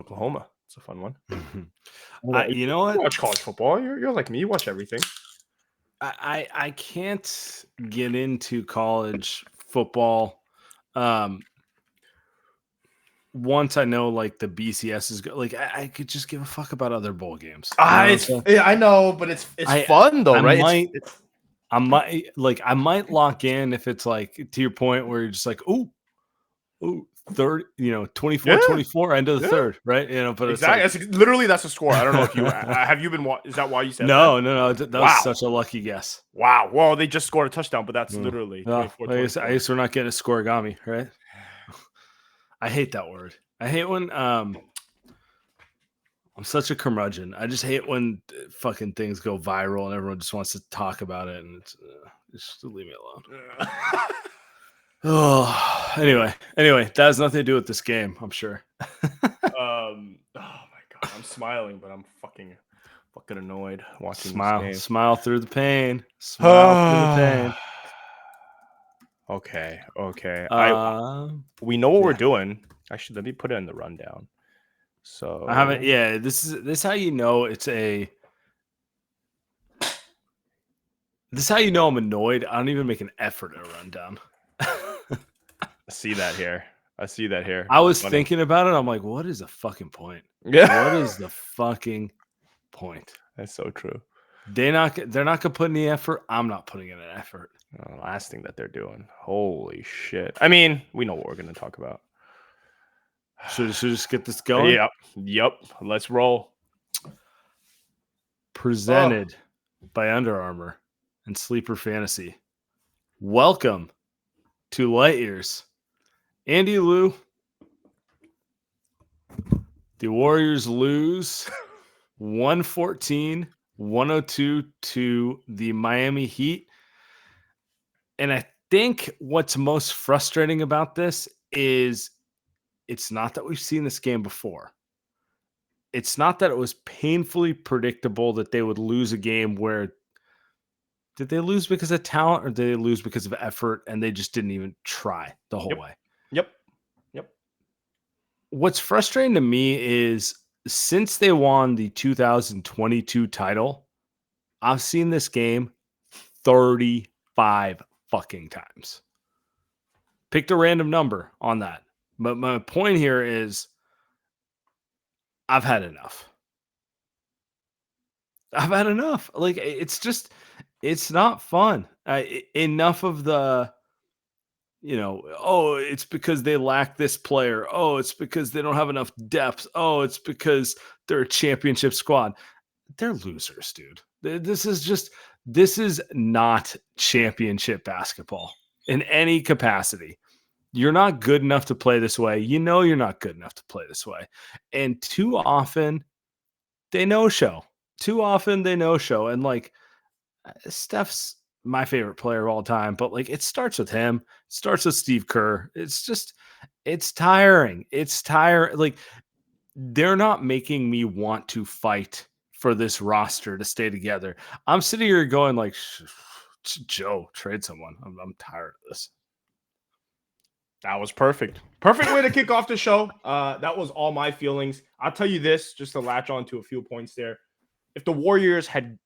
Oklahoma. It's a fun one. You know what? You watch college football. You're like me. You watch everything. I can't get into college football. Once I know like the BCS is like I could just give a fuck about other bowl games. I know, but it's fun though, right? I might lock in if it's like to your point where you're just like, ooh, third, 24-24, end of the third, right? But exactly. it's like, literally that's the score. I don't know if you have you been. Is that why you said no? that? That was such a lucky guess. Wow. Well, they just scored a touchdown, but that's literally 24. I guess we're not getting a scoregami, right? I hate that word. I hate when I'm such a curmudgeon. I just hate when fucking things go viral and everyone just wants to talk about it, and it's just leave me alone. Anyway, that has nothing to do with this game, I'm sure. Oh my god, I'm smiling, but I'm fucking annoyed watching this game. Smile through the pain. Smile through the pain. Okay. We know what we're doing. Actually, let me put it in the rundown. So I haven't. Yeah, this is how you know it's a. This is how you know I'm annoyed. I don't even make an effort at a rundown. I see that here. I was thinking about it. I'm like, what is the fucking point? Yeah. What is the fucking point? That's so true. They're not gonna put in the effort. I'm not putting in an effort. Last thing that they're doing. Holy shit. I mean, we know what we're gonna talk about. Should just get this going? Yep. Let's roll. Presented by Under Armour and Sleeper Fantasy. Welcome to Light Years. Andy Lou. The Warriors lose 114-102 to the Miami Heat. And I think what's most frustrating about this is it's not that we've seen this game before. It's not that it was painfully predictable that they would lose a game where did they lose because of talent or did they lose because of effort and they just didn't even try the whole way? Yep. What's frustrating to me is since they won the 2022 title, I've seen this game 35 fucking times. Picked a random number on that. But my point here is I've had enough. Like, it's not fun. Enough of the, it's because they lack this player. Oh, it's because they don't have enough depth. Oh, it's because they're a championship squad. They're losers, dude. This is not championship basketball in any capacity. You're not good enough to play this way. You're not good enough to play this way. And too often they no-show. And like Steph's my favorite player of all time, but like it starts with him. It starts with Steve Kerr. It's tiring. Like they're not making me want to fight for this roster to stay together. I'm sitting here going like, Joe, trade someone. I'm tired of this. That was perfect. Perfect way to kick off the show. That was all my feelings. I'll tell you this, just to latch on to a few points there. If the Warriors had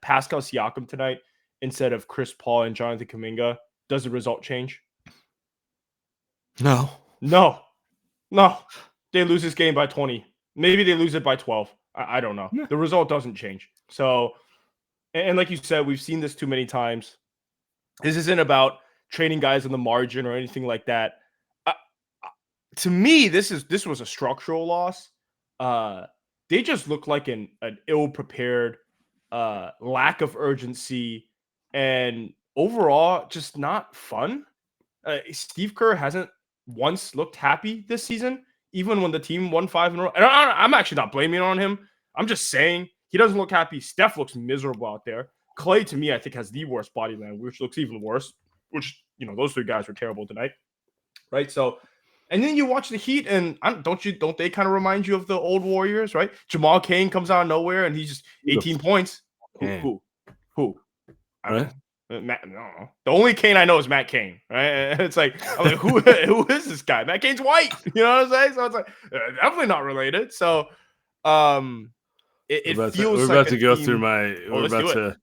Pascal Siakam tonight instead of Chris Paul and Jonathan Kuminga, does the result change? No. They lose this game by 20. Maybe they lose it by 12. I don't know. The result doesn't change. So, and like you said, we've seen this too many times. This isn't about trading guys on the margin or anything like that. To me, this was a structural loss. They just look like an ill-prepared, lack of urgency, and overall just not fun. Steve Kerr hasn't once looked happy this season, even when the team won 5 in a row. And I'm actually not blaming on him. I'm just saying he doesn't look happy. Steph looks miserable out there. Clay, to me, I think has the worst body language, which looks even worse. Which, those 3 guys were terrible tonight, right? So, and then you watch the Heat, and don't they kind of remind you of the old Warriors, right? Jamal Cain comes out of nowhere, and he's just 18 points. Who? Right. Matt, no. The only Kane I know is Matt Kane, right? And it's like, I'm like, who is this guy? Matt Kane's white. You know what I'm saying? So it's like, definitely not related. So it feels we're like about a to go team. through my. Oh, let's do it.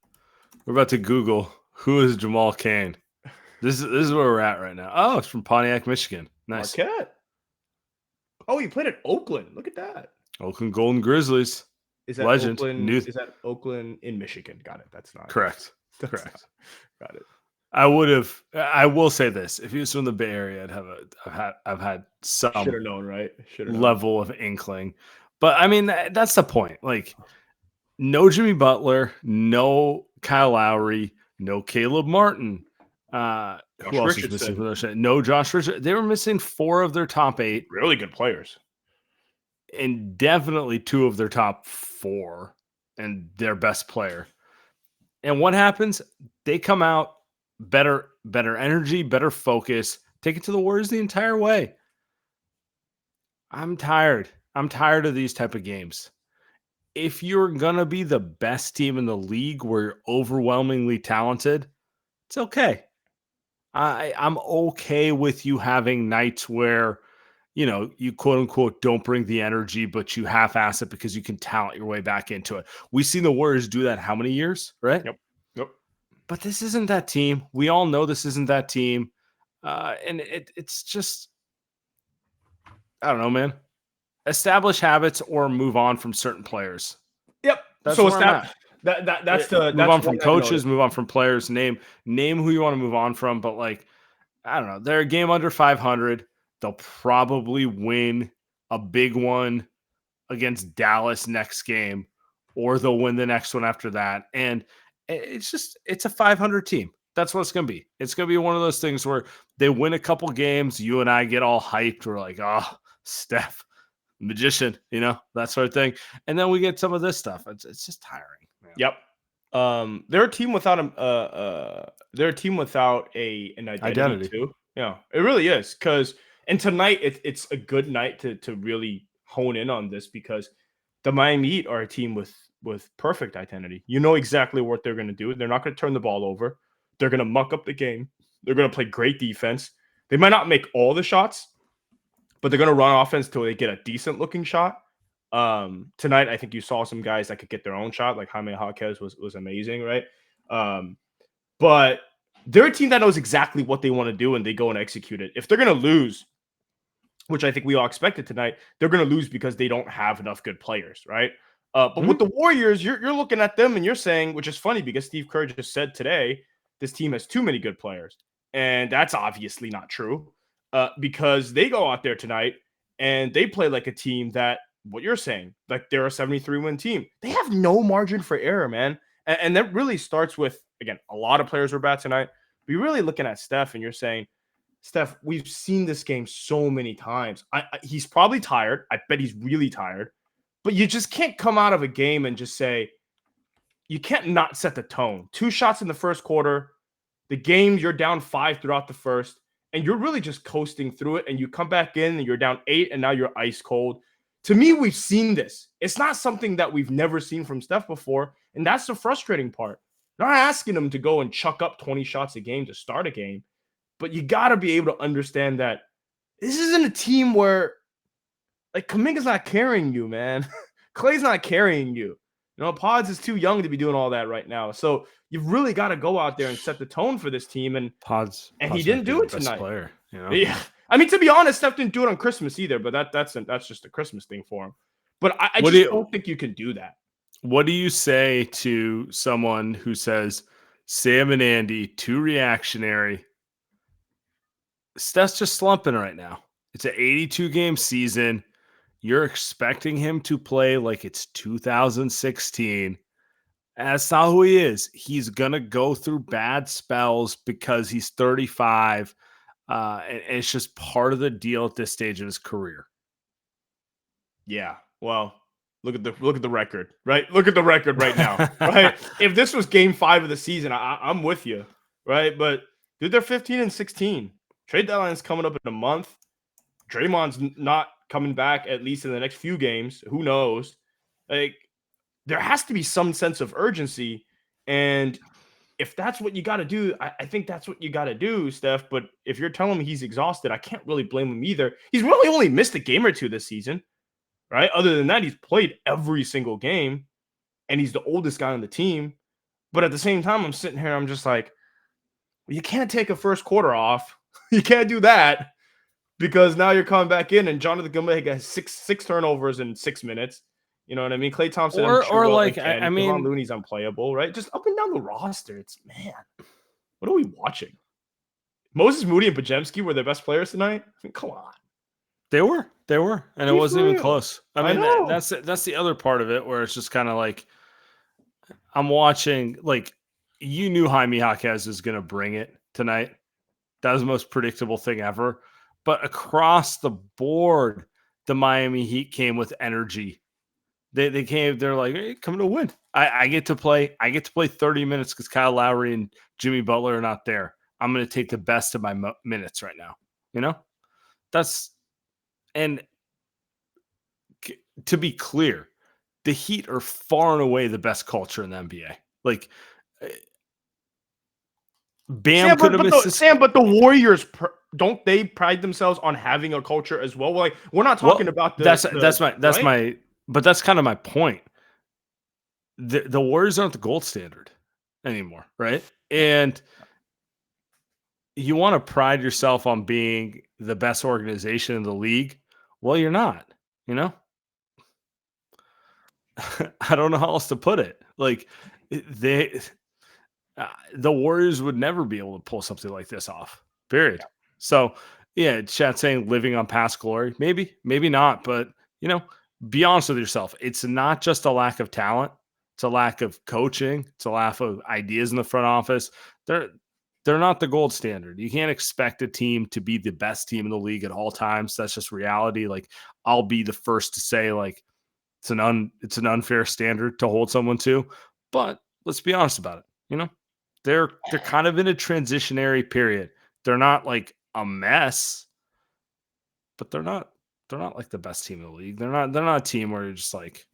We're about to Google who is Jamal Kane. This is where we're at right now. Oh, it's from Pontiac, Michigan. Nice. Marquette. Oh, you played at Oakland. Look at that. Oakland Golden Grizzlies. Is that Legend. Oakland? Is that Oakland in Michigan? Got it. That's not correct. That's Correct. Not, got it. I will say this: if he was from the Bay Area, I've had some should have known, right? Level of inkling, but I mean that's the point. Like, no Jimmy Butler, no Kyle Lowry, no Caleb Martin. Who else is missing from their set? No Josh Richardson. They were missing 4 of their top 8. Really good players. And definitely 2 of their top 4 and their best player. And what happens? They come out better energy, better focus, take it to the Warriors the entire way. I'm tired. I'm tired of these type of games. If you're going to be the best team in the league where you're overwhelmingly talented, it's okay. I'm okay with you having nights where, you quote unquote don't bring the energy, but you half-ass it because you can talent your way back into it. We've seen the Warriors do that how many years, right? Yep. But this isn't that team. We all know this isn't that team. And it's just, I don't know, man. Establish habits or move on from certain players. Yep. That's so that's move on from coaches, move on from players. Name who you want to move on from. But like, I don't know. They're a game under 500. They'll probably win a big one against Dallas next game, or they'll win the next one after that. And it's a 500 team. That's what it's going to be. It's going to be one of those things where they win a couple games. You and I get all hyped. We're like, oh, Steph, magician, that sort of thing. And then we get some of this stuff. It's just tiring. Man. Yep. They're a team without an identity too. Yeah, it really is. And tonight it's a good night to really hone in on this, because the Miami Heat are a team with perfect identity. You know exactly what they're going to do. They're not going to turn the ball over. They're going to muck up the game. They're going to play great defense. They might not make all the shots, but they're going to run offense till they get a decent looking shot. Tonight, I think you saw some guys that could get their own shot, like Jaime Jaquez was amazing, right? But they're a team that knows exactly what they want to do, and they go and execute it. If they're going to lose, which I think we all expected tonight, they're going to lose because they don't have enough good players, right? But with the Warriors, you're looking at them and you're saying, which is funny because Steve Kerr just said today, this team has too many good players. And that's obviously not true, because they go out there tonight and they play like a team that, what you're saying, like they're a 73-win team. They have no margin for error, man. And that really starts with, again, a lot of players were bad tonight. But you're really looking at Steph and you're saying, Steph, we've seen this game so many times. He's probably tired. I bet he's really tired. But you just can't come out of a game and just say, you can't not set the tone. 2 shots in the first quarter. The game, you're down 5 throughout the first. And you're really just coasting through it. And you come back in and you're down 8 and now you're ice cold. To me, we've seen this. It's not something that we've never seen from Steph before. And that's the frustrating part. Not asking him to go and chuck up 20 shots a game to start a game. But you got to be able to understand that this isn't a team where, like, Kuminga's not carrying you, man. Clay's not carrying you. Pods is too young to be doing all that right now. So you've really got to go out there and set the tone for this team. And Pods he didn't do it tonight. Player, Yeah. I mean, to be honest, Steph didn't do it on Christmas either, but that's just a Christmas thing for him. But I don't think you can do that. What do you say to someone who says Sam and Andy, too reactionary? Steph's just slumping right now. It's an 82-game season. You're expecting him to play like it's 2016. That's not who he is. He's going to go through bad spells because he's 35. And it's just part of the deal at this stage of his career. Yeah. Well, look at the record, right? Look at the record right now, right? If this was game 5 of the season, I'm with you, right? But dude, they're 15-16. Trade deadline is coming up in a month. Draymond's not coming back, at least in the next few games. Who knows? Like, there has to be some sense of urgency. And if that's what you got to do, I think that's what you got to do, Steph. But if you're telling me he's exhausted, I can't really blame him either. He's really only missed a game or two this season, right? Other than that, he's played every single game, and he's the oldest guy on the team. But at the same time, I'm sitting here, I'm just like, well, you can't take a first quarter off. You can't do that because now you're coming back in, and Jonathan Kuminga has six turnovers in 6 minutes. You know what I mean? Klay Thompson, I'm sure will like again. I mean, Kevon Looney's unplayable, right? Just up and down the roster. It's man, what are we watching? Moses Moody and Podziemski were their best players tonight. I mean, come on. They were, and it Be wasn't for even real. close. I I mean, know. that's the other part of it where it's just kind of like I'm watching. Like you knew Jaime Jaquez was going to bring it tonight. That was the most predictable thing ever. But across the board, the Miami Heat came with energy. They came. They're like, hey, coming to win. I get to play. I get to play 30 minutes because Kyle Lowry and Jimmy Butler are not there. I'm going to take the best of my minutes right now. You know, and to be clear, the Heat are far and away the best culture in the NBA. Like, Bam could have missed Sam, but the Warriors don't they pride themselves on having a culture as well? Like, we're not talking about that's right? my but that's kind of my point. The Warriors aren't the gold standard anymore, right? And you want to pride yourself on being the best organization in the league. Well, you're not, you know? I don't know how else to put it. Like the Warriors would never be able to pull something like this off. Period. So, yeah, chat saying living on past glory. Maybe not, but you know, be honest with yourself. It's not just a lack of talent. It's a lack of coaching. It's a lack of ideas in the front office. They're not the gold standard. You can't expect a team to be the best team in the league at all times. That's just reality. Like I'll be the first to say like it's an unfair standard to hold someone to, but let's be honest about it. You know, they're kind of in a transitionary period. They're not like a mess, but they're not like the best team in the league. They're not a team where you're just like,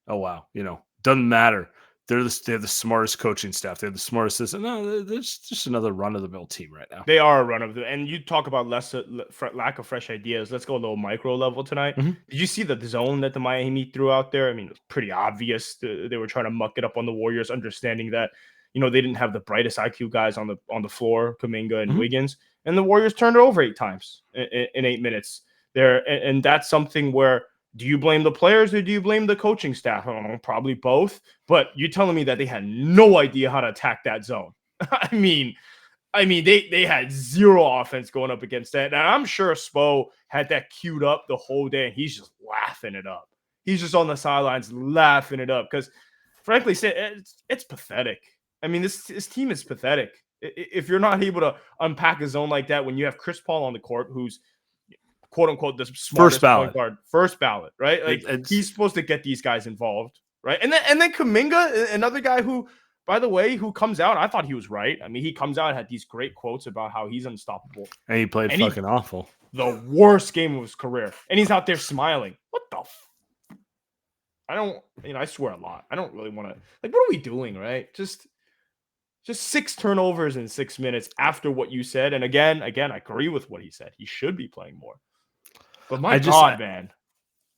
oh wow, you know, doesn't matter. They're the smartest coaching staff. They're the smartest system. No, they're just another run of the mill team right now. They are a run of the, and you talk about lack of fresh ideas. Let's go a little micro level tonight. Mm-hmm. Did you see the zone that the Miami threw out there? I mean, it was pretty obvious. They were trying to muck it up on the Warriors, understanding that they didn't have the brightest IQ guys on the floor, Kuminga and Wiggins, and the Warriors turned it over 8 times in 8 minutes there, and that's something where. Do you blame the players or do you blame the coaching staff? I don't know, probably both. But you're telling me that they had no idea how to attack that zone. I mean, they had zero offense going up against that. And I'm sure Spo had that queued up the whole day, and he's just laughing it up. He's just on the sidelines laughing it up because, frankly, it's pathetic. I mean, this team is pathetic. If you're not able to unpack a zone like that when you have Chris Paul on the court, who's quote unquote the smartest point guard, first ballot, right? Like he's supposed to get these guys involved, right? And then Kuminga, another guy who, by the way, who comes out, I thought he was right. I mean, he comes out, had these great quotes about how he's unstoppable. And he played fucking awful. The worst game of his career. And he's out there smiling. What the I swear a lot. I don't really want to, like, what are we doing, right? Just 6 turnovers in 6 minutes after what you said. And again, I agree with what he said. He should be playing more. But God, man.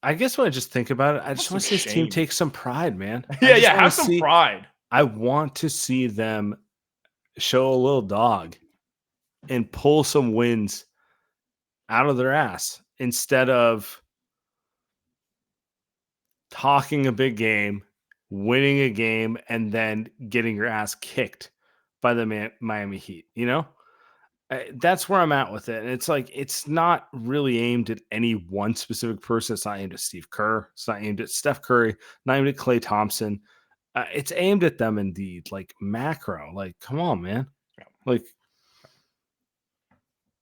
I guess when I just think about it, I just want to see this team take some pride, man. Yeah, have some pride. I want to see them show a little dog and pull some wins out of their ass instead of talking a big game, winning a game, and then getting your ass kicked by the Miami Heat, you know? That's where I'm at with it. And it's like, it's not really aimed at any one specific person. It's not aimed at Steve Kerr. It's not aimed at Steph Curry, not aimed at Klay Thompson. It's aimed at them indeed, like macro. Like, come on, man. Like,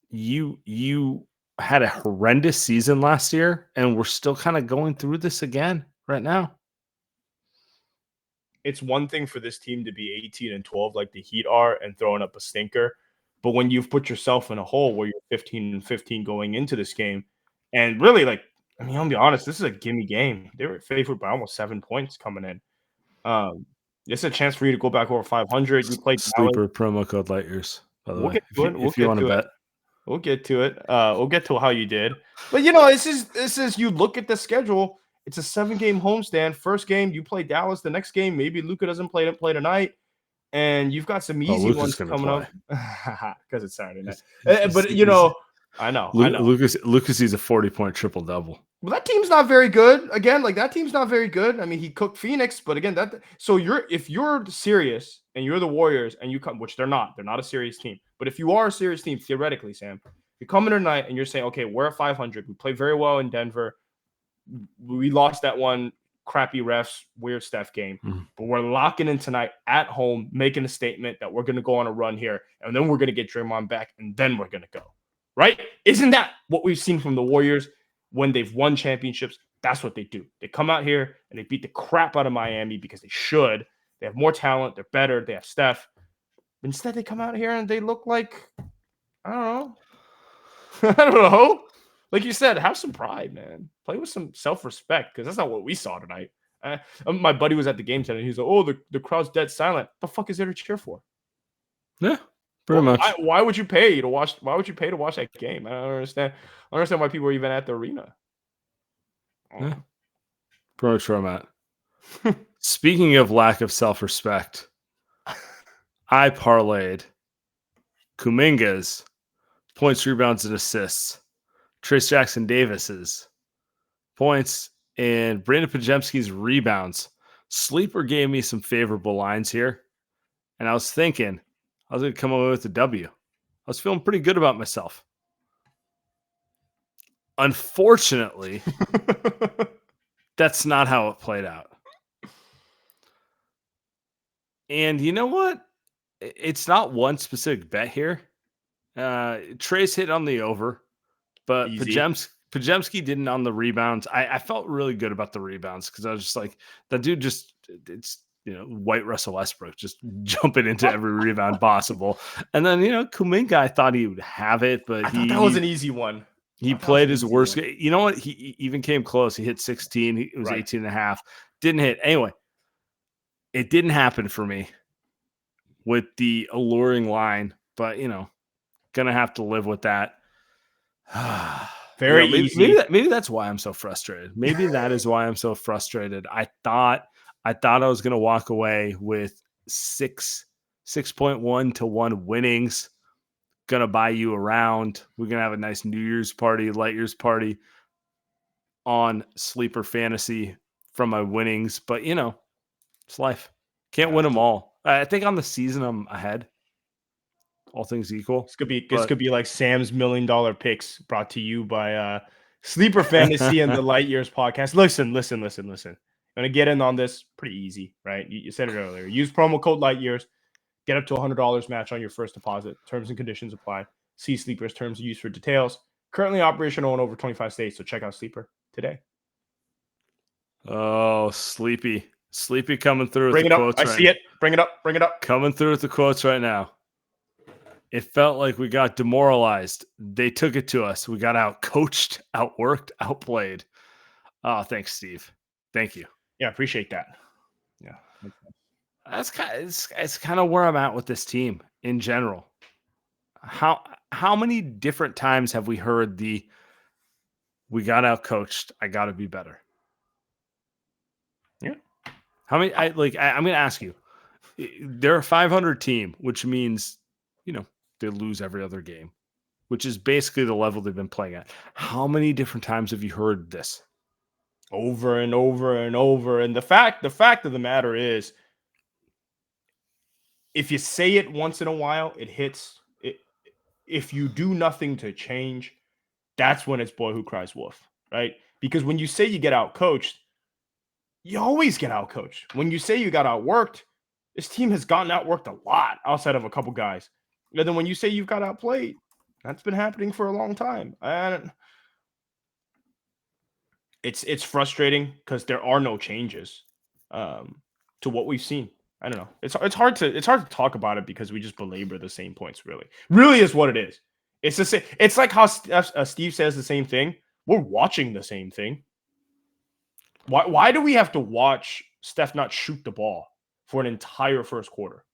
you had a horrendous season last year, and we're still kind of going through this again right now. It's one thing for this team to be 18-12 like the Heat are and throwing up a stinker. But when you've put yourself in a hole where you're 15-15 going into this game, and really, like, I mean, I'll be honest, this is a gimme game. They were favored by almost 7 points coming in. It's a chance for you to go back over 500. You played Dallas. Sleeper promo code light years. By the We'll way, get to it. if you want to bet, we'll get to it. We'll get to how you did. But this is you look at the schedule. It's a 7-game homestand. First game you play Dallas. The next game maybe Luka doesn't play tonight, and you've got some easy ones coming up because it's Saturday night. But I know. Lucas sees a 40-point triple double. Well, that team's not very good. Again, that team's not very good. I mean, he cooked Phoenix, but again, if you're serious and you're the Warriors and you come, which they're not a serious team. But if you are a serious team, theoretically, Sam, you come in tonight and you're saying, okay, we're at 500. We played very well in Denver. We lost that one crappy refs, weird Steph game, but we're locking in tonight at home, making a statement that we're going to go on a run here, and then we're going to get Draymond back, and then we're going to go. Right? Isn't that what we've seen from the Warriors when they've won championships? That's what they do. They come out here and they beat the crap out of Miami because they should. They have more talent. They're better. They have Steph. Instead, they come out here and they look like, I don't know. I don't know. Like you said, have some pride, man. Play with some self-respect because that's not what we saw tonight. My buddy was at the game tonight. He's like, "Oh, the crowd's dead silent. The fuck is there to cheer for?" Yeah, pretty much. Why would you pay to watch? Why would you pay to watch that game? I don't understand. I don't understand why people are even at the arena. Yeah, pretty much where I'm at. Speaking of lack of self-respect, I parlayed Kuminga's points, rebounds, and assists, Trace Jackson Davis's points, and Brandon Pajemski's rebounds. Sleeper gave me some favorable lines here, and I was thinking I was going to come away with a W. I was feeling pretty good about myself. Unfortunately, that's not how it played out. And you know what? It's not one specific bet here. Trace hit on the over, but Pajemski didn't on the rebounds. I felt really good about the rebounds because I was just like, that dude it's white Russell Westbrook just jumping into every rebound possible. And then Kuminga, I thought he would have it, but that was an easy one. He played his worst game. You know what? He even came close. He hit 16. It was 18 and a half. Didn't hit. Anyway, it didn't happen for me with the alluring line, but gonna have to live with that. Very easy. Maybe that's why I'm so frustrated. Maybe that is why I'm so frustrated. I thought I was gonna walk away with 6.1 to 1 winnings. Gonna buy you around. We're gonna have a nice New Year's party, light years party on Sleeper Fantasy from my winnings, but it's life. Can't win them all. I think on the season I'm ahead. All things equal. This could be like Sam's $1 million picks brought to you by Sleeper Fantasy and the Light Years podcast. Listen. I'm gonna get in on this pretty easy, right? You said it earlier. Use promo code Light Years. Get up to $100 match on your first deposit. Terms and conditions apply. See Sleeper's terms of use for details. Currently operational in over 25 states, so check out Sleeper today. Oh, Sleepy coming through. Bring it up. I see it. Bring it up. Coming through with the quotes right now. It felt like we got demoralized. They took it to us. We got out-coached, outworked, outplayed. Oh, thanks, Steve. Thank you. Yeah, appreciate that. Yeah. That's kind of where I'm at with this team in general. How many different times have we heard we got out-coached, I got to be better? Yeah. How many? I'm going to ask you. They're a 500 team, which means they lose every other game, which is basically the level they've been playing at. How many different times have you heard this? Over and over and over. And the fact of the matter is, if you say it once in a while, it hits. If you do nothing to change, that's when it's boy who cries wolf, right? Because when you say you get out coached, you always get out coached. When you say you got outworked, this team has gotten outworked a lot outside of a couple guys. And then when you say you've got outplayed, that's been happening for a long time. And it's frustrating because there are no changes to what we've seen. I don't know. It's hard to talk about it because we just belabor the same points. Really is what it is. It's the same. It's like how Steve says the same thing. We're watching the same thing. Why do we have to watch Steph not shoot the ball for an entire first quarter.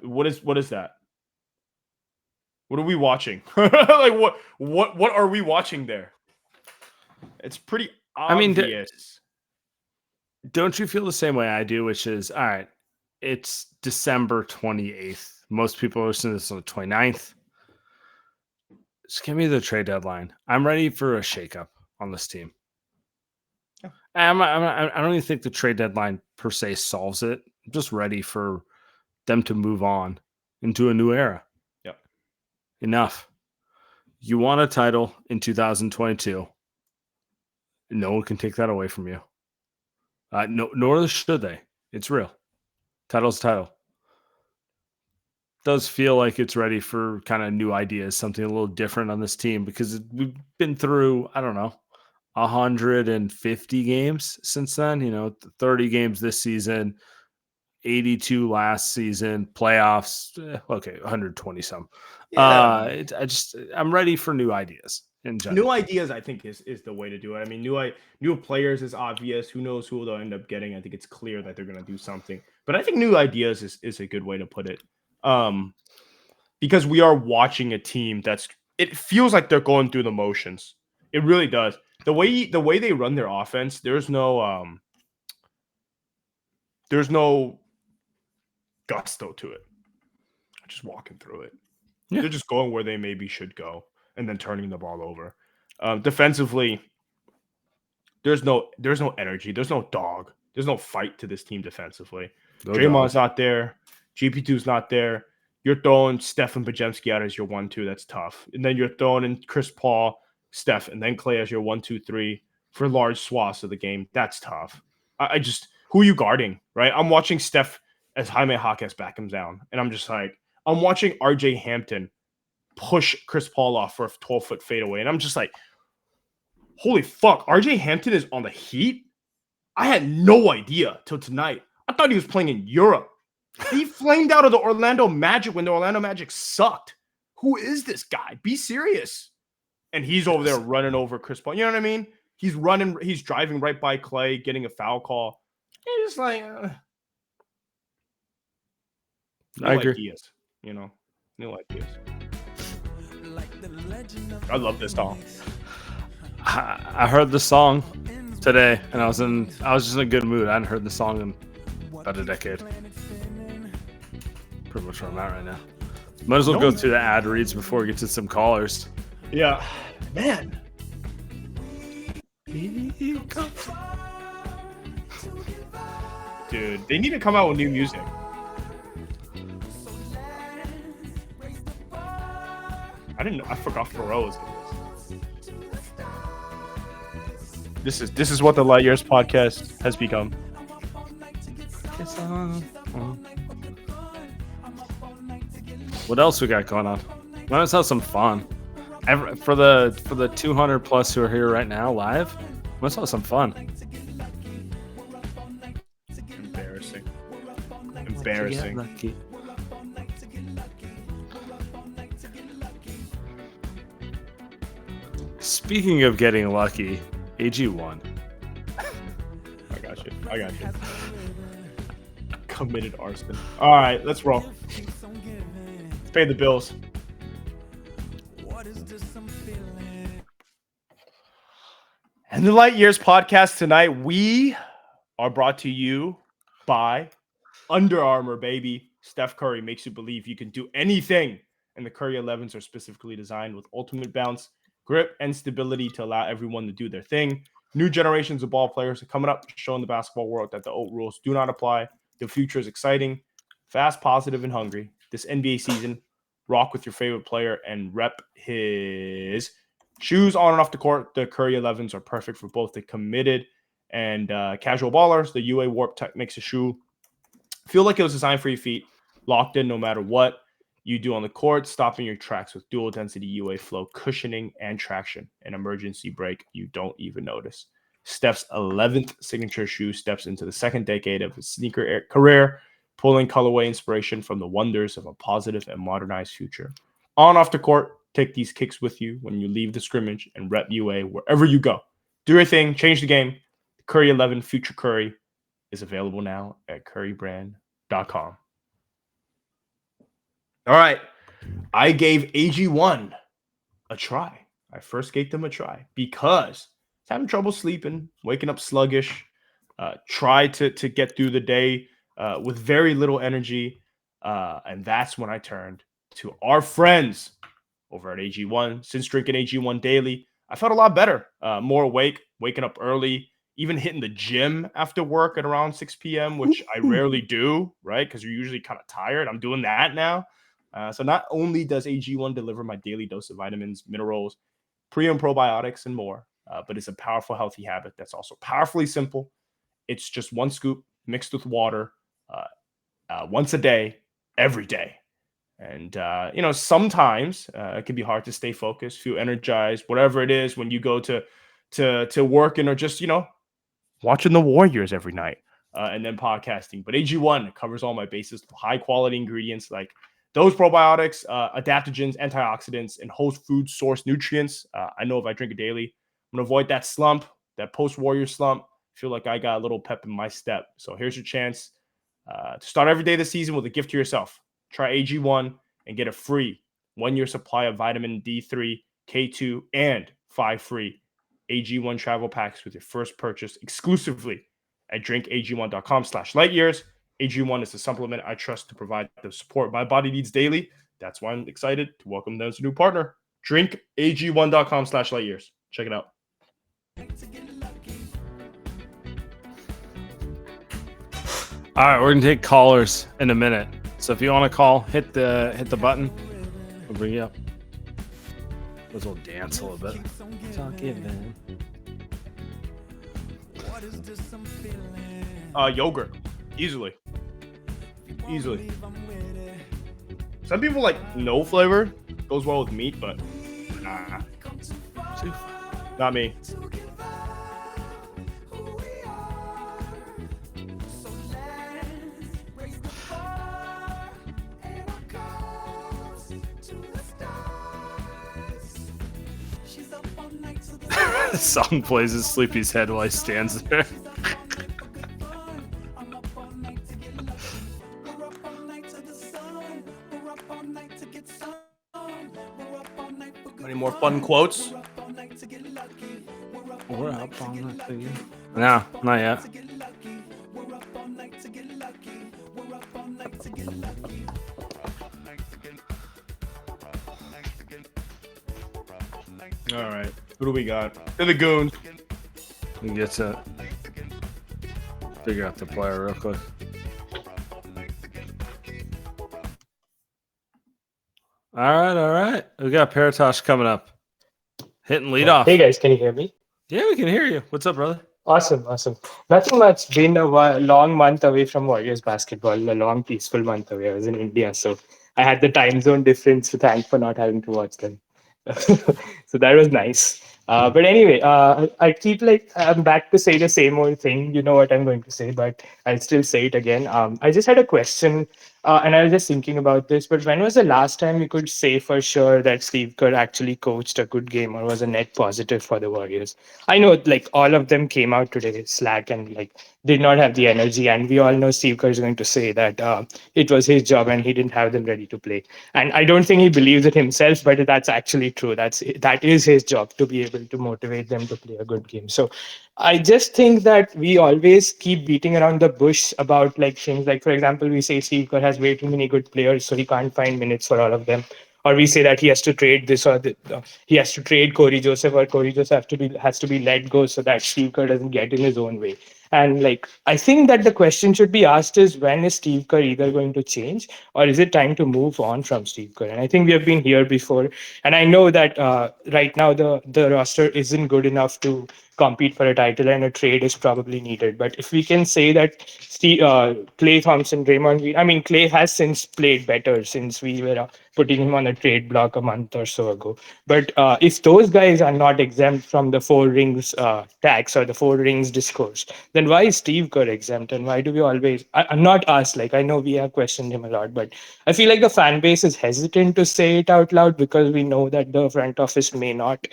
What is that? What are we watching? Like what are we watching there? It's pretty obvious. Don't you feel the same way I do, which is, all right, it's December 28th. Most people are listening to this on the 29th. Just give me the trade deadline. I'm ready for a shakeup on this team. Yeah. I don't even think the trade deadline per se solves it. I'm just ready for them to move on into a new era. Yep. Enough. You won a title in 2022. No one can take that away from you. Nor should they. It's real. Title's title. Does feel like it's ready for kind of new ideas, something a little different on this team, because we've been through, I don't know, 150 games since then. 30 games this season, 82 last season, playoffs. Okay, 120 some. Yeah. I'm ready for new ideas. In general. New ideas, I think, is the way to do it. I mean, new players is obvious. Who knows who they'll end up getting? I think it's clear that they're going to do something. But I think new ideas is a good way to put it. Because we are watching a team it feels like they're going through the motions. It really does. The way they run their offense, there's no gusto to it. Just walking through it. Yeah. They're just going where they maybe should go and then turning the ball over. Defensively, there's no energy. There's no dog. There's no fight to this team defensively. Draymond's not there. GP2's not there. You're throwing Steph and Bajemski out as your 1-2. That's tough. And then you're throwing in Chris Paul, Steph, and then Clay as your 1-2-3 for large swaths of the game. That's tough. Who are you guarding, right? I'm watching Steph as Jaime Jaquez back him down. And I'm just like, I'm watching RJ Hampton push Chris Paul off for a 12-foot fadeaway. And I'm just like, holy fuck, RJ Hampton is on the Heat? I had no idea till tonight. I thought he was playing in Europe. He flamed out of the Orlando Magic when the Orlando Magic sucked. Who is this guy? Be serious. And he's over there running over Chris Paul. You know what I mean? He's driving right by Clay, getting a foul call. It's just like, I agree. Ideas, new ideas. I love this song. I heard the song today, and I was just in a good mood. I hadn't heard the song in about a decade. Pretty much where I'm at right now. Might as well go through the ad reads before we get to some callers. Yeah, man. Dude, they need to come out with new music. I forgot Pharrell was in this. This is what the Light Years podcast has become. What else we got going on? Let's have some fun. For the 200 plus who are here right now live, let's have some fun. Embarrassing. Speaking of getting lucky, AG won. I got you. Committed arson. All right, let's roll. Let's pay the bills. And the Light Years podcast tonight, we are brought to you by Under Armour, baby. Steph Curry makes you believe you can do anything. And the Curry 11s are specifically designed with ultimate bounce, grip, and stability to allow everyone to do their thing. New generations of ball players are coming up, showing the basketball world that the old rules do not apply. The future is exciting, fast, positive, and hungry. This NBA season, rock with your favorite player and rep his shoes on and off the court. The Curry 11s are perfect for both the committed and casual ballers. The UA Warp Tech makes a shoe feel like it was designed for your feet, locked in no matter what you do on the court, stopping your tracks with dual density UA flow, cushioning, and traction. An emergency brake you don't even notice. Steph's 11th signature shoe steps into the second decade of his sneaker career, pulling colorway inspiration from the wonders of a positive and modernized future. On off the court, take these kicks with you when you leave the scrimmage and rep UA wherever you go. Do your thing, change the game. Curry 11, Future Curry. is available now at currybrand.com. All right. I gave AG1 a try. I first gave them a try because I was having trouble sleeping, waking up sluggish, tried to get through the day with very little energy. And that's when I turned to our friends over at AG1. Since drinking AG1 daily, I felt a lot better, more awake, waking up early, even hitting the gym after work at around 6 p.m., which I rarely do, right? Because you're usually kind of tired. I'm doing that now. So not only does AG1 deliver my daily dose of vitamins, minerals, pre and probiotics, and more, but it's a powerful, healthy habit that's also powerfully simple. It's just one scoop mixed with water once a day, every day. And, sometimes it can be hard to stay focused, feel energized, whatever it is when you go to work and are just, watching the Warriors every night and then podcasting. But AG1 covers all my bases, high quality ingredients like those probiotics, adaptogens, antioxidants, and whole food source nutrients. I know if I drink it daily, I'm going to avoid that slump, that post-Warrior slump. I feel like I got a little pep in my step. So here's your chance to start every day this season with a gift to yourself. Try AG1 and get a free 1-year supply of vitamin D3, K2, and 5 free AG1 travel packs with your first purchase exclusively at drinkag1.com/lightyears. AG1 is the supplement I trust to provide the support my body needs daily. That's why I'm excited to welcome them as a new partner. drinkag1.com/lightyears. Check it out. All right, we're gonna take callers in a minute. So if you want to call, hit the button. We'll bring you up. Let's all dance a little bit. Talk it, man. Yogurt, easily. Some people like no flavor, goes well with meat, but nah, not me. The song plays in Sleepy's head while he stands there. Any more fun quotes? We're up all night to you. No, not yet. All right. Who do we got? They're the goons. We get to figure out the player real quick. All right. We got Paratosh coming up. Hitting lead off. Hey guys, can you hear me? Yeah, we can hear you. What's up, brother? Awesome. Nothing much. Been a long month away from Warriors basketball, a long peaceful month away. I was in India, so I had the time zone difference to thank for not having to watch them. So that was nice. But anyway, I keep I'm back to say the same old thing. You know what I'm going to say, but I'll still say it again. I just had a question, and I was just thinking about this. But when was the last time we could say for sure that Steve Kerr actually coached a good game or was a net positive for the Warriors? I know all of them came out today slack and did not have the energy, and we all know Steve Kerr is going to say that it was his job and he didn't have them ready to play. And I don't think he believes it himself, but that's actually true. That is his job to be able to motivate them to play a good game. So I just think that we always keep beating around the bush about things like, for example, we say Steve Kerr has way too many good players, so he can't find minutes for all of them. Or we say that he has to trade this or he has to trade Corey Joseph, or Corey Joseph has to be let go so that Steve Kerr doesn't get in his own way. And I think that the question should be asked is, when is Steve Kerr either going to change, or is it time to move on from Steve Kerr? And I think we have been here before. And I know that right now the roster isn't good enough to compete for a title, and a trade is probably needed. But if we can say that Klay Thompson, Draymond Green, I mean, Klay has since played better since we were putting him on a trade block a month or so ago. But if those guys are not exempt from the 4 rings tax or the 4 rings discourse, then why is Steve Kerr exempt? And why do we always, I'm not us, I know we have questioned him a lot, but I feel like the fan base is hesitant to say it out loud because we know that the front office may not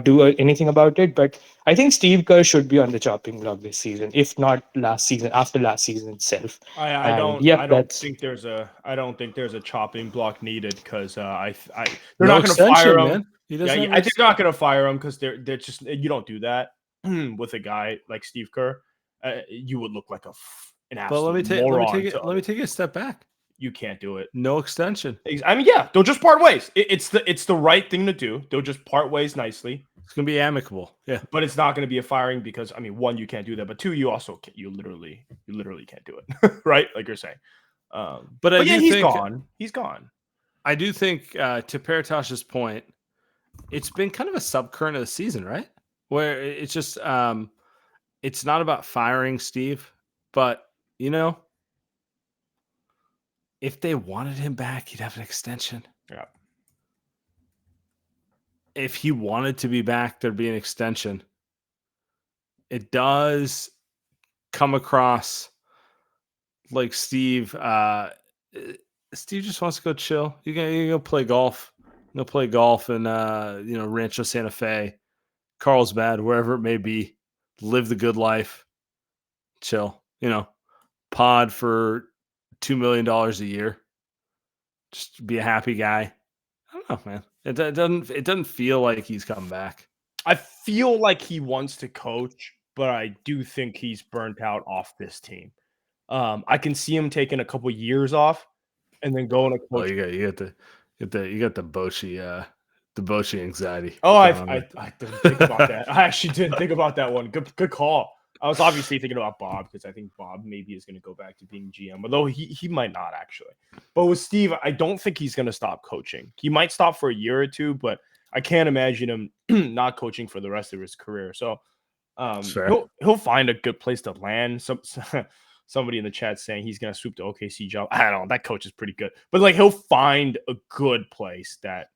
do anything about it. But I think Steve Kerr should be on the chopping block this season, if not last season, after last season itself. I And don't yeah, I don't that's think there's a chopping block needed because they're No not going to fire extension, him. man. He doesn't have an I think they're not extension. going to fire him because they're just you don't do that with a guy like Steve Kerr. You would look like an But let me absolute take moron. let me take a step back. You can't do it. No extension. I mean, yeah, they'll just part ways. It's the right thing to do. They'll just part ways nicely. It's gonna be amicable. Yeah. But it's not going to be a firing because I mean, one, you can't do that, but two, you also you literally can't do it, right? Like you're saying. But I yeah, do he's think gone. He's gone. I do think to Paratash's point, it's been kind of a subcurrent of the season, right? Where it's just it's not about firing Steve, but you know, if they wanted him back, he'd have an extension. Yeah. If he wanted to be back, there'd be an extension. It does come across like Steve. Steve just wants to go chill. You can go play golf. Go play golf in Rancho Santa Fe, Carlsbad, wherever it may be. Live the good life. Chill. Pod for $2 million a year. Just be a happy guy. I don't know, man. It doesn't feel like he's come back. I feel like he wants to coach, but I do think he's burnt out off this team. I can see him taking a couple years off and then going to coach. Oh, you got the Bochy anxiety. Oh, I didn't think about that. I actually didn't think about that one. Good call. I was obviously thinking about Bob because I think Bob maybe is going to go back to being GM, although he might not actually. But with Steve, I don't think he's going to stop coaching. He might stop for a year or two, but I can't imagine him not coaching for the rest of his career. So he'll find a good place to land. Somebody in the chat saying he's going to swoop the OKC job. I don't know. That coach is pretty good. But like he'll find a good place that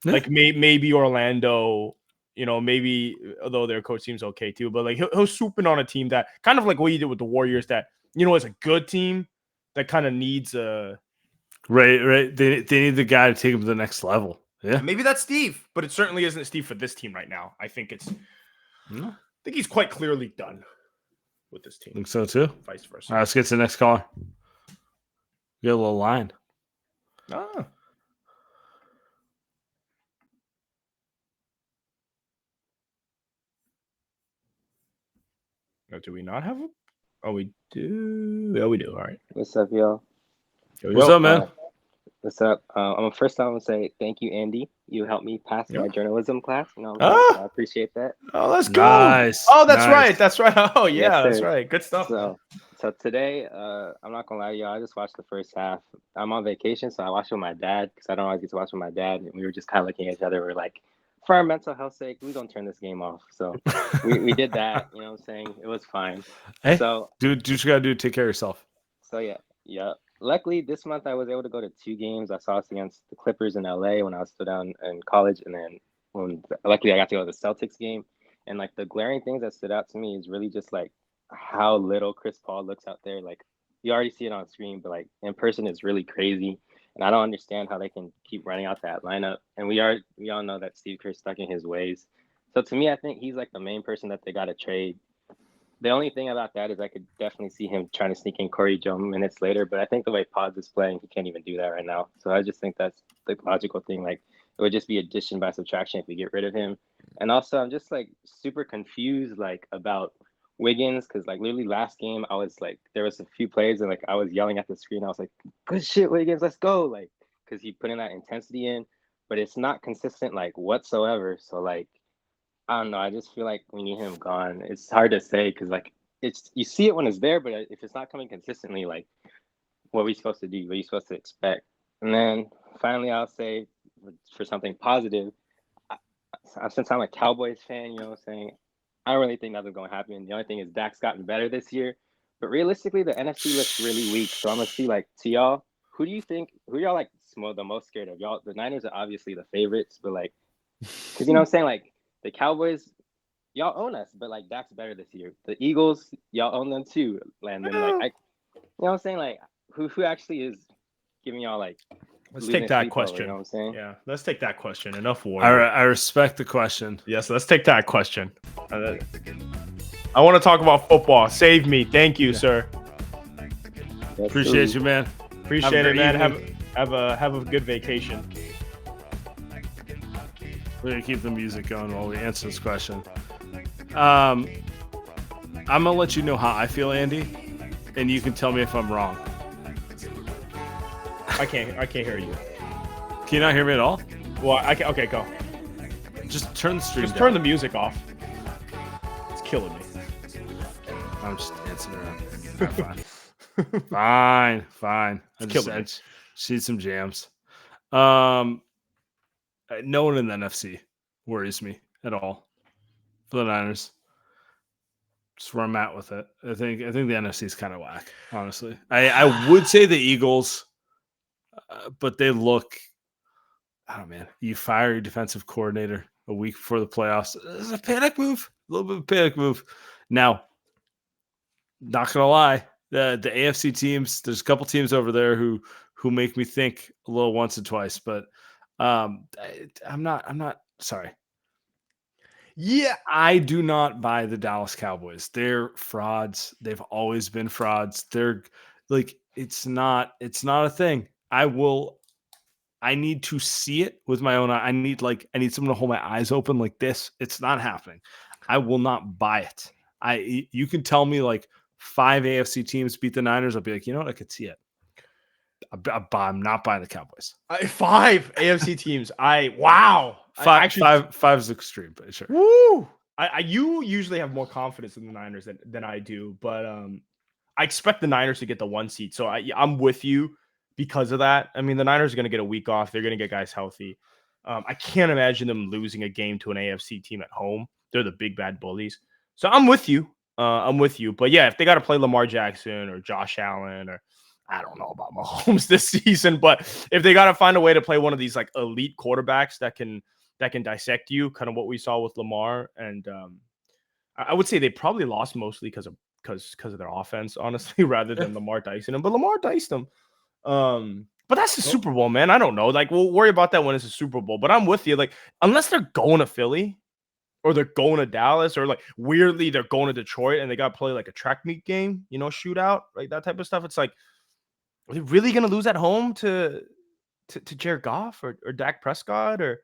like maybe Orlando, maybe although their coach seems okay too, but like he'll swoop in on a team that kind of like what he did with the Warriors that, is a good team that kind of needs a right. They need the guy to take him to the next level. Yeah. Maybe that's Steve, but it certainly isn't Steve for this team right now. I think he's quite clearly done with this team. I think so too. Vice versa. All right, let's get to the next caller. Get a little line. Oh, do we not have a? Oh, we do. Yeah, we do. All right. What's up, y'all? What's up, man? What's up? I'm first time to say thank you, Andy. You helped me pass my journalism class. I appreciate that. Oh, let's go. Nice. Oh, that's right. That's right. Oh, yeah, Yes, that's right. Good stuff. So today, I'm not gonna lie to y'all. I just watched the first half. I'm on vacation, so I watched with my dad because I don't always get to watch with my dad. And we were just kind of looking at each other. We're like, for our mental health sake, we're gonna turn this game off. So we did that. You know what I'm saying? It was fine. Hey, so do what you gotta do to take care of yourself. So yeah. Luckily, this month I was able to go to 2 games. I saw us against the Clippers in LA when I was still down in college, and then luckily I got to go to the Celtics game. And like the glaring things that stood out to me is really just like how little Chris Paul looks out there. Like you already see it on screen, but like in person it's really crazy. And I don't understand how they can keep running out that lineup. And we all know that Steve Kerr's stuck in his ways. So to me, I think he's like the main person that they got to trade. The only thing about that is I could definitely see him trying to sneak in Corey Jones minutes later, but I think the way Pods is playing, he can't even do that right now. So I just think that's the logical thing. Like it would just be addition by subtraction if we get rid of him. And also I'm just like super confused like about Wiggins because like literally last game I was like there was a few plays and like I was yelling at the screen. I was like, good shit, Wiggins, let's go. Like because he put in that intensity in, but it's not consistent like whatsoever. So like I don't know. I just feel like we need him gone. It's hard to say because like it's you see it when it's there, but if it's not coming consistently, like what are we supposed to do? What are you supposed to expect? And then finally, I'll say for something positive, since I'm a Cowboys fan, you know what I'm saying? I don't really think nothing's going to happen. The only thing is Dak's gotten better this year. But realistically, the NFC looks really weak. So I'm going to see like to y'all, who y'all like the most scared of? Y'all, the Niners are obviously the favorites, but like, because you know what I'm saying? Like, the Cowboys, y'all own us, but like Dak's better this year. The Eagles, y'all own them too, Landon. Like, you know what I'm saying? Like, who actually is giving y'all like Let's losing take that sleep over, question. you know what I'm saying? Yeah, let's take that question. Enough war. I respect the question. Yes, let's take that question. I want to talk about football. Save me. Thank you, sir. Yes, Appreciate sir. you, man. Appreciate a it, man. great evening. Have a good vacation. We're gonna keep the music going while we answer this question. I'm gonna let you know how I feel, Andy, and you can tell me if I'm wrong. I can't hear you. Can you not hear me at all? Well, I can. Okay, go. Just turn the stream Just down. turn the music off. It's killing me. I'm just dancing around. Fine. Fine. I killing me. just need some jams. No one in the NFC worries me at all for the Niners. Just where I'm at with it. I think the NFC is kind of whack, honestly. I would say the Eagles, but they look. Oh man, you fire your defensive coordinator a week before the playoffs. It's a panic move. A little bit of a panic move. Now, not gonna lie, the AFC teams. There's a couple teams over there who make me think a little once and twice, but I'm not sorry. Yeah, I do not buy the Dallas Cowboys. They're frauds. They've always been frauds. They're like it's not a thing. I need to see it with my own eye. I need someone to hold my eyes open like this. It's not happening. I will not buy it. You can tell me like 5 AFC teams beat the Niners. I'll be like, you know what? I could see it. I'm not buying the Cowboys. 5 AFC teams. Wow. Five is extreme, but sure. Woo! You usually have more confidence in the Niners than I do, but I expect the Niners to get the 1 seed. So I'm with you because of that. I mean, the Niners are going to get a week off. They're going to get guys healthy. I can't imagine them losing a game to an AFC team at home. They're the big bad bullies. So I'm with you. But yeah, if they got to play Lamar Jackson or Josh Allen or I don't know about Mahomes this season, but if they got to find a way to play one of these like elite quarterbacks that can dissect you, kind of what we saw with Lamar, and I would say they probably lost mostly because of their offense, honestly, rather than Lamar dicing them. But Lamar diced them. But that's the Super Bowl, man. I don't know. Like we'll worry about that when it's a Super Bowl. But I'm with you. Like unless they're going to Philly or they're going to Dallas or like weirdly they're going to Detroit and they got to play like a track meet game, shootout, like that type of stuff. It's like, are they really going to lose at home to Jared Goff or Dak Prescott or?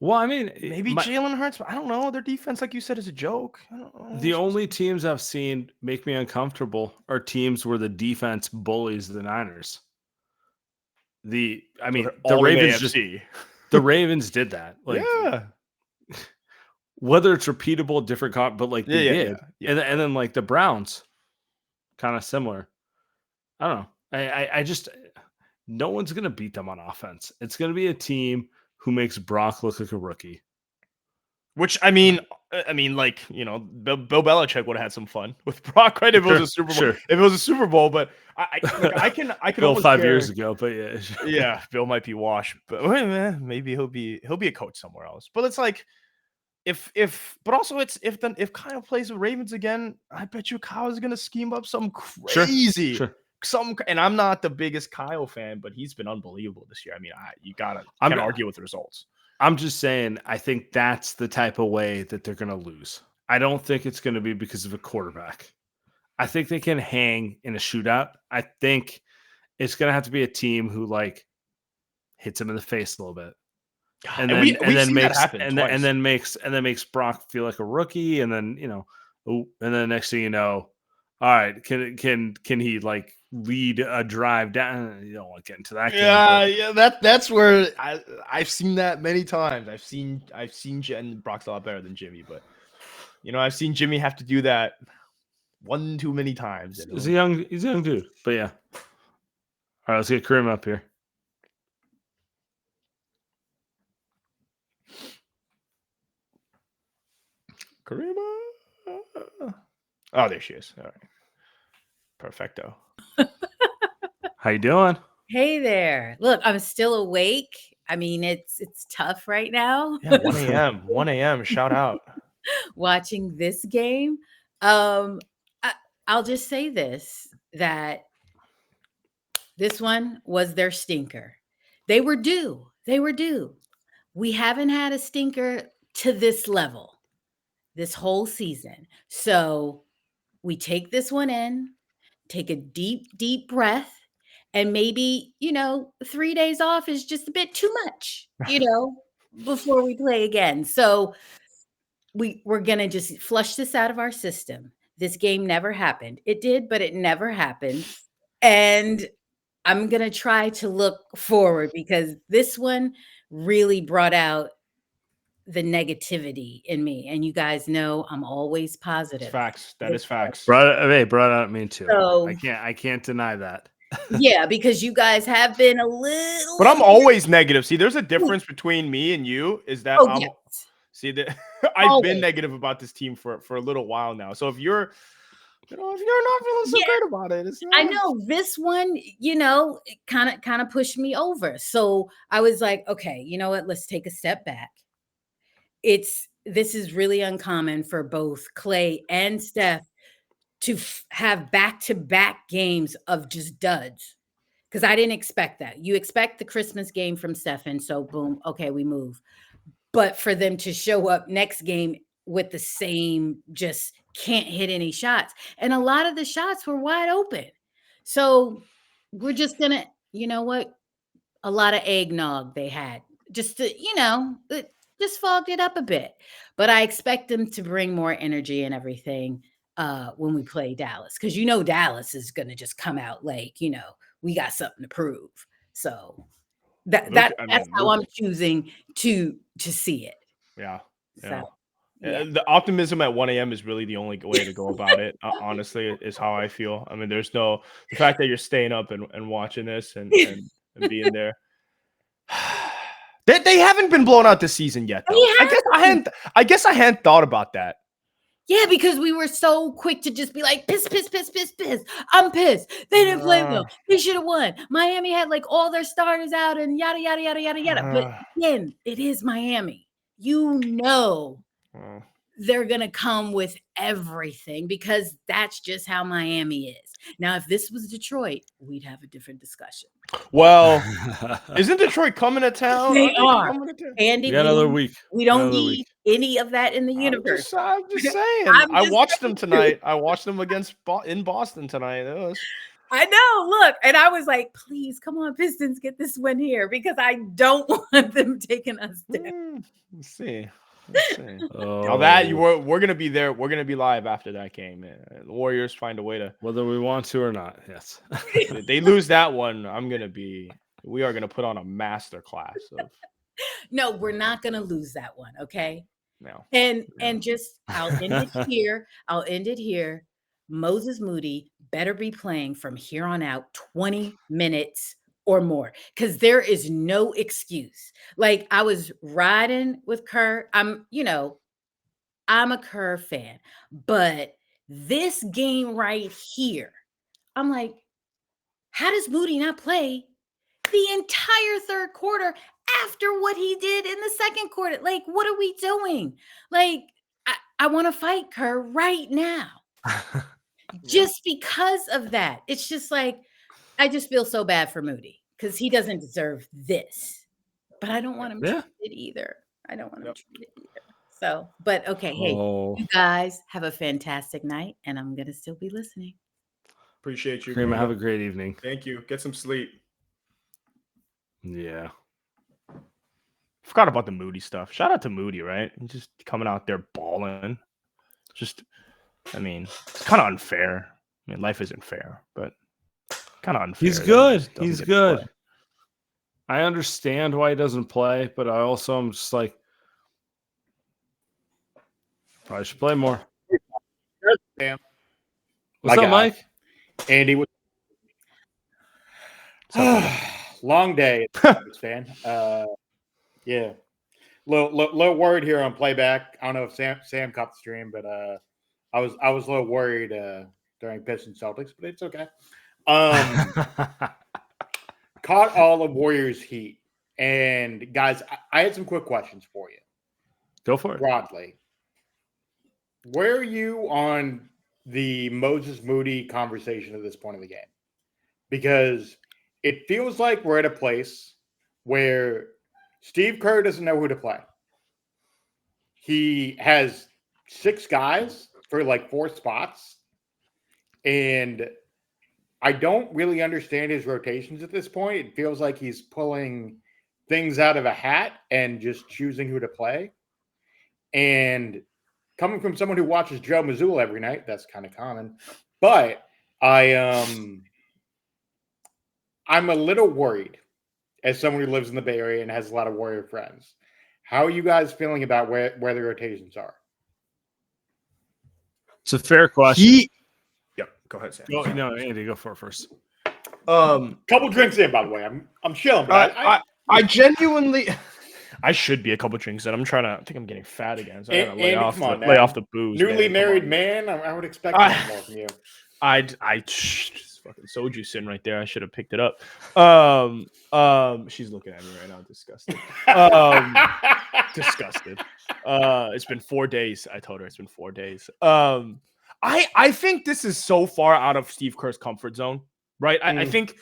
Well, I mean, maybe Jalen Hurts. I don't know. Their defense, like you said, is a joke. I don't know. The only teams I've seen make me uncomfortable are teams where the defense bullies the Niners. The Ravens the Ravens did that. Like, yeah. Whether it's repeatable, different but like they did. Yeah. And then like the Browns, kind of similar. I don't know. I just no one's gonna beat them on offense. It's gonna be a team who makes Brock look like a rookie. Which I mean, like Bill Belichick would have had some fun with Brock, right? If it was a Super Bowl, if it was a Super Bowl, but I can Bill 5 years ago, but yeah, yeah, Bill might be washed, but maybe he'll be a coach somewhere else. But it's like but also it's if Kyle plays the Ravens again, I bet you Kyle is gonna scheme up something crazy. Sure. And I'm not the biggest Kyle fan, but he's been unbelievable this year. I mean, you can't argue with the results. I'm just saying, I think that's the type of way that they're going to lose. I don't think it's going to be because of a quarterback. I think they can hang in a shootout. I think it's going to have to be a team who like hits him in the face a little bit, and then makes Brock feel like a rookie, and then and then next thing you know, all right, can he like lead a drive down? You don't want to get into that. That's where I've seen that many times. I've seen and Brock's a lot better than Jimmy, but I've seen Jimmy have to do that one too many times. He's a young dude, but yeah. All right, let's get Kareem up here. Kareem. Oh, there she is. All right. Perfecto. How you doing? Hey there. Look, I'm still awake. I mean, it's tough right now. Yeah, 1 a.m. 1 a.m. Shout out. Watching this game. I'll just say this, that this one was their stinker. They were due. They were due. We haven't had a stinker to this level this whole season. So we take this one in, take a deep, deep breath, and maybe, 3 days off is just a bit too much, before we play again. So we're going to just flush this out of our system. This game never happened. It did, but it never happened. And I'm going to try to look forward because this one really brought out the negativity in me. And you guys know I'm always It's positive. facts. That is facts. Brought out me too. So, I can't deny that. yeah, because you guys have been a little. But I'm always negative. See, there's a difference between me and you is that I'm yes. see that I've Always. been negative about this team for a little while now. So if you're if you're not feeling so great about it, it's I know this one, it kind of pushed me over. So I was like, okay, you know what? Let's take a step back. This is really uncommon for both Clay and Steph to have back-to-back games of just duds. Because I didn't expect that. You expect the Christmas game from Stephen, so boom, okay, we move. But for them to show up next game with the same, just can't hit any shots. And a lot of the shots were wide open. So we're just going to, you know what? A lot of eggnog they had. Just to, it just fogged it up a bit. But I expect them to bring more energy and everything when we play Dallas. Because Dallas is going to just come out like, we got something to prove. So that's how I'm choosing to see it. Yeah. So, yeah. The optimism at 1 a.m. is really the only way to go about it. Honestly, is how I feel. I mean, there's the fact that you're staying up and watching this and being there. They haven't been blown out this season yet, though. I guess I hadn't thought about that. Yeah, because we were so quick to just be like, piss. I'm pissed. They didn't play well. They should have won. Miami had like all their starters out and yada, yada, yada, yada, yada. But again, it is Miami. They're going to come with everything because that's just how Miami is. Now, if this was Detroit, we'd have a different discussion. Well, isn't Detroit coming to town? They are. Andy, we got another week. We don't need any of that in the universe. I'm just saying. I watched them tonight. I watched them in Boston tonight. I know. Look, and I was like, please, come on, Pistons, get this win here because I don't want them taking us down. Let's see. Now that we're gonna be there. We're gonna be live after that game. The Warriors find a way to, whether we want to or not. Yes. If they lose that one, we are gonna put on a master class of. No, we're not gonna lose that one. Okay. No. And just I'll end it here. Moses Moody better be playing from here on out 20 minutes or more, because there is no excuse. Like I was riding with Kerr. I'm a Kerr fan, but this game right here, I'm like, how does Moody not play the entire third quarter after what he did in the second quarter? Like, what are we doing? Like, I want to fight Kerr right now. Just because of that. It's just like, I just feel so bad for Moody because he doesn't deserve this. But I don't want him treated either. I don't want him treated either. So, but okay. Hey, you guys have a fantastic night, and I'm going to still be listening. Appreciate you. Kramer, have a great evening. Thank you. Get some sleep. Yeah. Forgot about the Moody stuff. Shout out to Moody, right? He's just coming out there balling. It's kind of unfair. I mean, life isn't fair, but kind of unfair. He's good. He's good. I understand why he doesn't play, but I also am just like, probably should play more. What's up, Mike? Andy. Long day, fan. Yeah. Little worried here on playback. I don't know if Sam caught the stream, but I was a little worried during Pistons Celtics, but it's okay. Caught all the Warriors heat. And guys, I had some quick questions for you. Go for it. Broadly. Where are you on the Moses Moody conversation at this point of the game? Because it feels like we're at a place where Steve Kerr doesn't know who to play. He has 6 guys for like 4 spots, and I don't really understand his rotations at this point. It feels like he's pulling things out of a hat and just choosing who to play. And coming from someone who watches Joe Mazzulla every night, that's kind of common. But I'm a little worried as someone who lives in the Bay Area and has a lot of Warrior friends. How are you guys feeling about where the rotations are? It's a fair question. Yep. Go ahead, Sam. No, Andy, go for it first. Couple drinks in, by the way. I'm chilling. But I genuinely, I should be a couple drinks in. I think I'm getting fat again. So I gotta lay off the booze. Newly married man, I would expect more from you. Fucking soju sitting right there. I should have picked it up. She's looking at me right now, disgusted. Disgusted. It's been 4 days. I told her it's been 4 days. I think this is so far out of Steve Kerr's comfort zone, right? I think,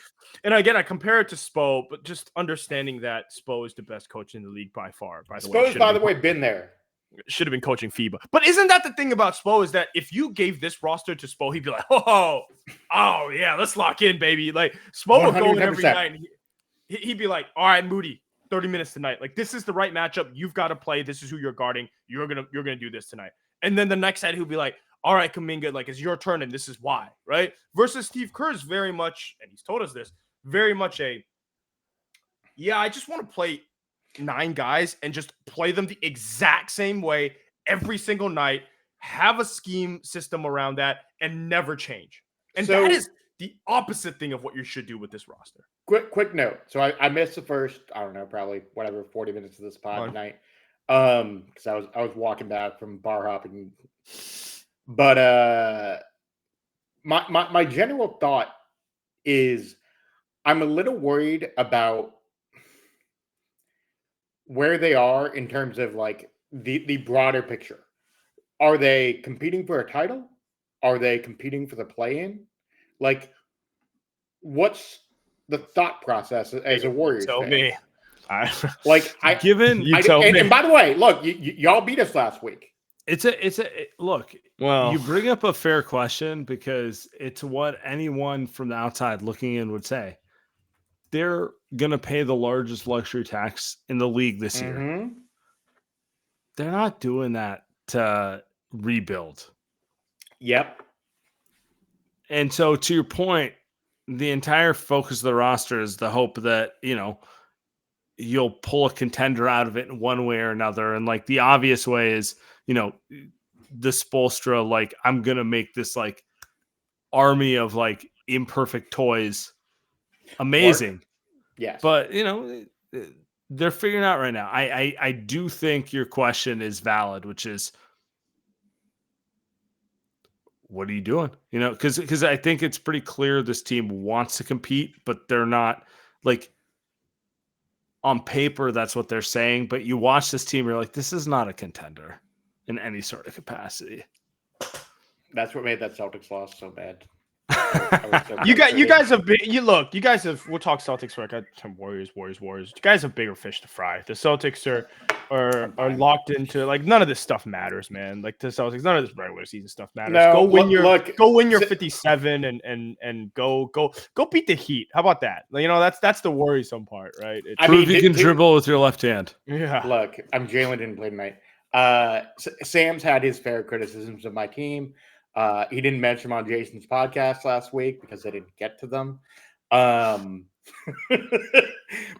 and again, I compare it to Spo, but just understanding that Spo is the best coach in the league by far. Spo's, by the way, been there. Should have been coaching FIBA. But isn't that the thing about Spo, is that if you gave this roster to Spo, he'd be like, oh yeah, let's lock in, baby. Like, Spo would go in every night. And he'd be like, all right, Moody, 30 minutes tonight. Like, this is the right matchup. You've got to play. This is who you're guarding. You're gonna do this tonight. And then the next night, he'll be like, all right, Kuminga, like, it's your turn, and this is why, right? Versus Steve Kerr is very much, and he's told us this, very much I just want to play 9 guys and just play them the exact same way every single night, have a scheme system around that, and never change. And so, that is the opposite thing of what you should do with this roster. Quick note. So I missed the first, I don't know, probably 40 minutes of this pod tonight. Because I was walking back from bar hopping. But my general thought is I'm a little worried about where they are in terms of like the broader picture. Are they competing for a title? Are they competing for the play-in? Like, what's the thought process as a Warriors Tell fan? me. And by the way, look, y'all beat us last week. Look. Well, you bring up a fair question because it's what anyone from the outside looking in would say. They're going to pay the largest luxury tax in the league this year. They're not doing that to rebuild. Yep. And so, to your point, the entire focus of the roster is the hope that, you'll pull a contender out of it in one way or another. And like the obvious way is, the Spoelstra, like, I'm going to make this like army of like imperfect toys amazing. Yes. But, they're figuring out right now. I do think your question is valid, which is, what are you doing? Because I think it's pretty clear this team wants to compete, but they're not, like, on paper, that's what they're saying. But you watch this team, you're like, this is not a contender in any sort of capacity. That's what made that Celtics loss so bad. You guys have we'll talk Celtics for Warriors. You guys have bigger fish to fry. The Celtics are locked into, like, none of this stuff matters, man. Like, the Celtics, none of this regular season stuff matters. No, go win your 57 and go beat the Heat. How about that? That's the worrisome part, right? Prove you can dribble with your left hand. Yeah. Look, Jalen didn't play tonight. Sam's had his fair criticisms of my team. He didn't mention them on Jason's podcast last week because they didn't get to them. By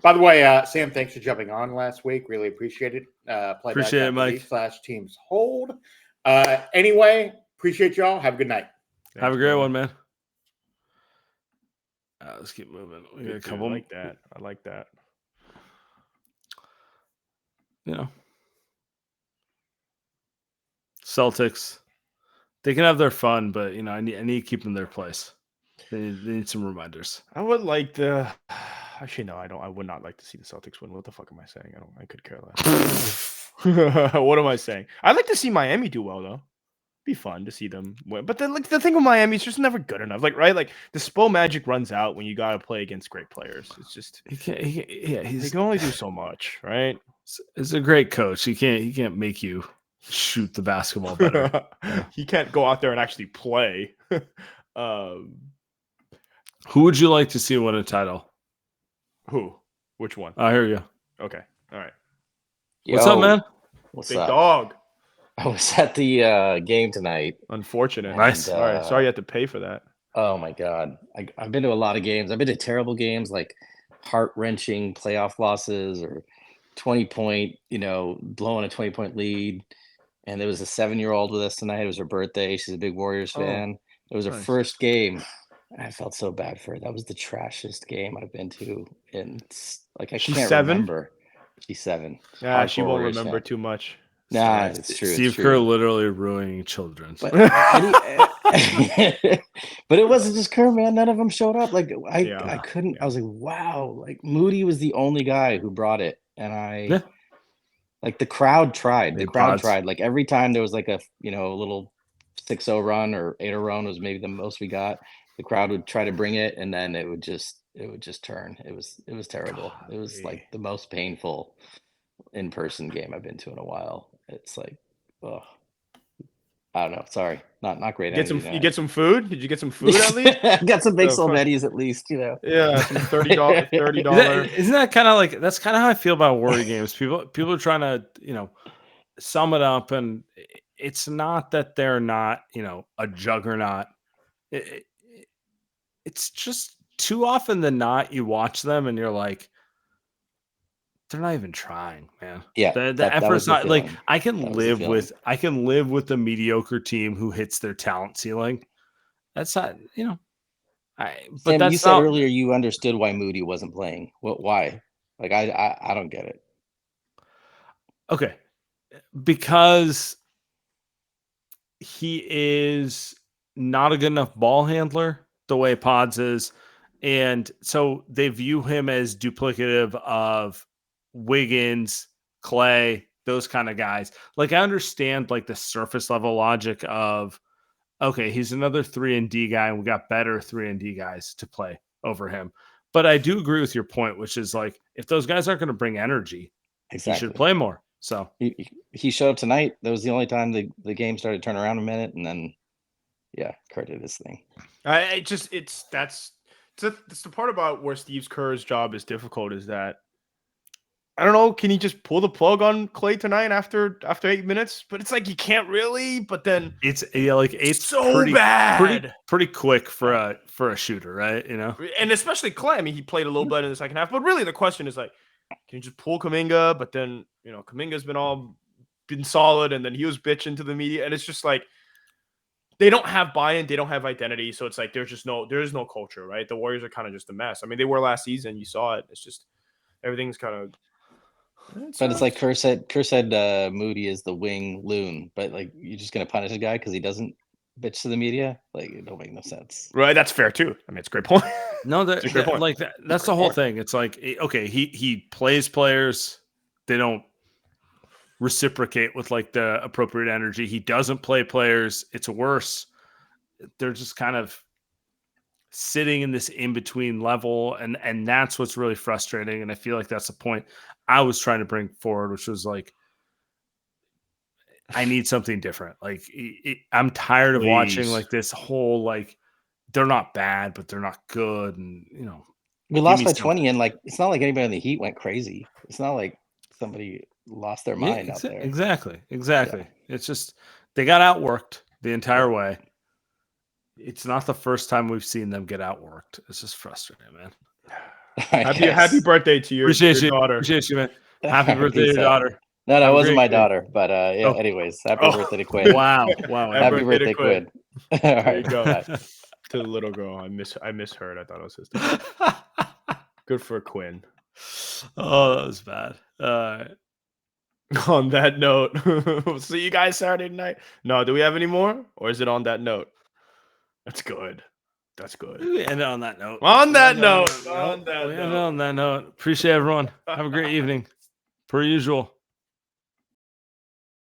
the way, Sam, thanks for jumping on last week. Really appreciate it. Appreciate it, Mike. / teams hold. Anyway, appreciate y'all. Have a good night. Have a great one, man. Let's keep moving. We got a couple. I like that. Celtics. They can have their fun, but I need to keep them in their place. They need some reminders. I would like to. Actually, no, I don't. I would not like to see the Celtics win. What the fuck am I saying? I could care less. What am I saying? I'd like to see Miami do well, though. be fun to see them win. But then, like, the thing with Miami is just never good enough. Like, right? Like, the Spo magic runs out when you got to play against great players. It's just He he can only do so much, right? He's a great coach. He can't make you shoot the basketball better. He can't go out there and actually play. um, Who would you like to see win a title? who? Which one? I hear you. Okay. All right. What's up, man? What's Big up? dog. I was at the game tonight. Unfortunate. Nice. and, Sorry you had to pay for that. Oh my god, I've been to a lot of games. I've been to terrible games, like heart-wrenching playoff losses or 20-point, blowing a 20-point lead. And there was a 7-year-old with us tonight. It was her birthday. She's a big Warriors fan. It was her nice. first game. I felt so bad for her. That was the trashiest game I've been to, and I She's can't 7? remember. She's 7. Yeah, she Hardcore won't Warriors remember fan. too much. Nah, Sad. it's true. Steve it's true. Kerr literally ruining children. But but it wasn't just Kerr, man. None of them showed up. Like I couldn't. Yeah. I was like, wow. Like Moody was the only guy who brought it, and like the crowd tried. The Big crowd quads. tried. Like every time there was like a little 6-0 run or 8-0 run was maybe the most we got. The crowd would try to bring it, and then it would just turn. It was terrible. It was like the most painful in-person game I've been to in a while. It's like, oh, I don't know. Sorry, not great. You get some food? Did you get some food at least? Got some big So, Solvettis at least, Yeah, some $30. Isn't that kind of like that's kind of how I feel about Warrior games? People are trying to sum it up, and it's not that they're not a juggernaut. It's just too often than not you watch them and you're like, they're not even trying, man. Yeah, the that effort's was the not like feeling. I That can was the live feeling. with the mediocre team who hits their talent ceiling. That's not but Sam, that's you said not, earlier you understood why Moody wasn't playing. What? Why? Like I don't get it. okay, because he is not a good enough ball handler the way Pods is, and so they view him as duplicative of Wiggins, Clay, those kind of guys. Like I understand like the surface level logic of okay, he's another 3-and-D guy, and we got better 3-and-D guys to play over him. But I do agree with your point, which is like if those guys aren't going to bring energy, Exactly. he should play more. So he showed up tonight. That was the only time the game started to turn around a minute, and then Kerr did his thing. That's the part about where Steve Kerr's job is difficult is that I don't know, can he just pull the plug on Clay tonight after 8 minutes? But it's like you can't really, but then it's so pretty, bad. pretty quick for a shooter, right? And especially Clay. I mean, he played a little better in the second half, but really the question is like, can you just pull Kuminga? But then Kuminga's been solid, and then he was bitching to the media, and it's just like they don't have buy-in, they don't have identity, so it's like there is no culture, right? The Warriors are kind of just a mess. I mean, they were last season, you saw it. It's just everything's kind of. But it's like Kerr said Moody is the wing loon, but like you're just gonna punish a guy because he doesn't bitch to the media? Like it don't make no sense. Right, that's fair too. I mean, it's a great point. No, It's a great point. like that's the whole thing. It's like okay, he plays players, they don't reciprocate with like the appropriate energy. He doesn't play players, it's worse. They're just kind of sitting in this in-between level, and that's what's really frustrating. And I feel like that's the point I was trying to bring forward, which was like I need something different. Like I'm tired of watching like this whole like they're not bad, but they're not good, and we lost by 20, and like it's not like anybody in the Heat went crazy. It's not like somebody lost their mind out there. Exactly. Yeah. It's just they got outworked the entire way. It's not the first time we've seen them get outworked. It's just frustrating, man. Happy birthday to your daughter. Appreciate you, man. Happy birthday to your daughter. No, that wasn't my great daughter, but Oh. anyways, happy birthday to Quinn. Wow. Happy birthday, Quinn. All There right, you go. bye. To the little girl. I miss her. I thought it was his daughter. Good for Quinn. Oh, that was bad. On that note, we'll see you guys Saturday night. No, do we have any more? Or is it on that note? That's good. We end it on that note. On that note. We end it on that note. Appreciate everyone. Have a great evening. Per usual.